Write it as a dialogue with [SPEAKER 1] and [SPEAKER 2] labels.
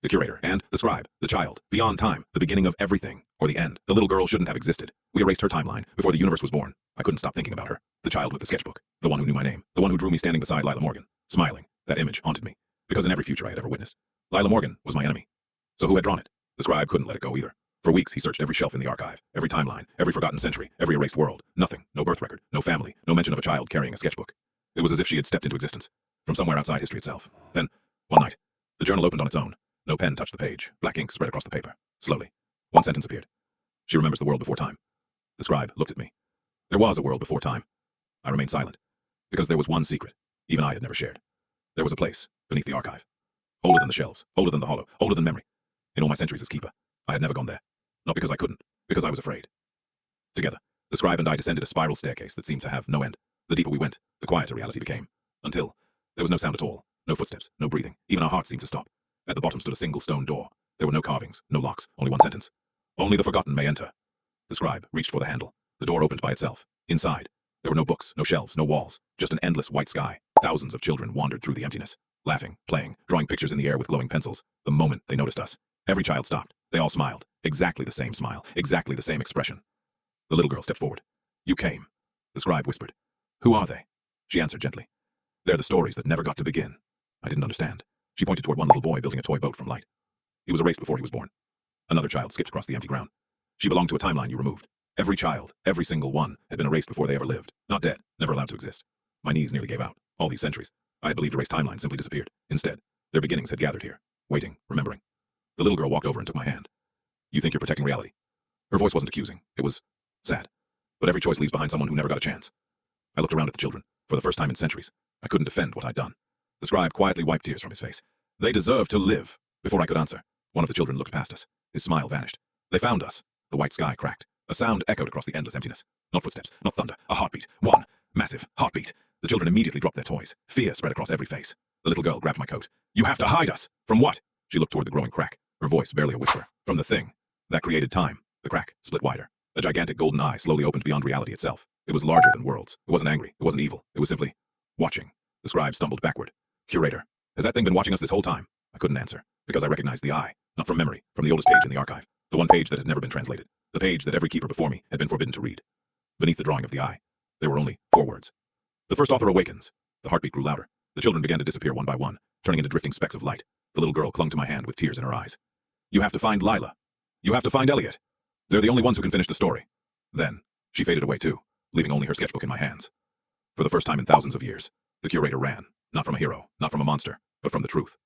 [SPEAKER 1] The curator and the scribe, the child, beyond time, the beginning of everything, or the end. The little girl shouldn't have existed. We erased her timeline before the universe was born. I couldn't stop thinking about her. The child with the sketchbook. The one who knew my name. The one who drew me standing beside Lila Morgan, smiling. That image haunted me. Because in every future I had ever witnessed, Lila Morgan was my enemy. So who had drawn it? The scribe couldn't let it go either. For weeks he searched every shelf in the archive, every timeline, every forgotten century, every erased world. Nothing. No birth record, no family, no mention of a child carrying a sketchbook. It was as if she had stepped into existence, from somewhere outside history itself. Then, one night, the journal opened on its own. No pen touched the page. Black ink spread across the paper. Slowly. One sentence appeared. She remembers the world before time. The scribe looked at me. There was a world before time. I remained silent, because there was one secret, even I had never shared. There was a place, beneath the archive. Older than the shelves, older than the hollow, older than memory. In all my centuries as keeper, I had never gone there. Not because I couldn't, because I was afraid. Together, the scribe and I descended a spiral staircase that seemed to have no end. The deeper we went, the quieter reality became. Until there was no sound at all, no footsteps, no breathing. Even our hearts seemed to stop. At the bottom stood a single stone door. There were no carvings, no locks, only one sentence. Only the forgotten may enter. The scribe reached for the handle. The door opened by itself. Inside, there were no books, no shelves, no walls, just an endless white sky. Thousands of children wandered through the emptiness, laughing, playing, drawing pictures in the air with glowing pencils. The moment they noticed us, every child stopped. They all smiled. Exactly the same smile, exactly the same expression. The little girl stepped forward. You came. The scribe whispered. Who are they? She answered gently. They're the stories that never got to begin. I didn't understand. She pointed toward one little boy building a toy boat from light. He was erased before he was born. Another child skipped across the empty ground. She belonged to a timeline you removed. Every child, every single one, had been erased before they ever lived. Not dead, never allowed to exist. My knees nearly gave out. All these centuries, I had believed erased timelines simply disappeared. Instead, their beginnings had gathered here, waiting, remembering. The little girl walked over and took my hand. You think you're protecting reality? Her voice wasn't accusing. It was sad. But every choice leaves behind someone who never got a chance. I looked around at the children. For the first time in centuries, I couldn't defend what I'd done. The scribe quietly wiped tears from his face. They deserve to live. Before I could answer, one of the children looked past us. His smile vanished. They found us. The white sky cracked. A sound echoed across the endless emptiness. Not footsteps, not thunder. A heartbeat. One massive heartbeat. The children immediately dropped their toys. Fear spread across every face. The little girl grabbed my coat. You have to hide us! From what? She looked toward the growing crack, her voice barely a whisper. From the thing that created time. The crack split wider. A gigantic golden eye slowly opened beyond reality itself. It was larger than worlds. It wasn't angry. It wasn't evil. It was simply watching. The scribe stumbled backward. Curator, has that thing been watching us this whole time? I couldn't answer, because I recognized the eye. Not from memory, from the oldest page in the archive. The one page that had never been translated. The page that every keeper before me had been forbidden to read. Beneath the drawing of the eye, there were only 4 words. The first author awakens. The heartbeat grew louder. The children began to disappear one by one, turning into drifting specks of light. The little girl clung to my hand with tears in her eyes. You have to find Lila. You have to find Elliot. They're the only ones who can finish the story. Then, she faded away too, leaving only her sketchbook in my hands. For the first time in thousands of years, the curator ran, not from a hero, not from a monster, but from the truth.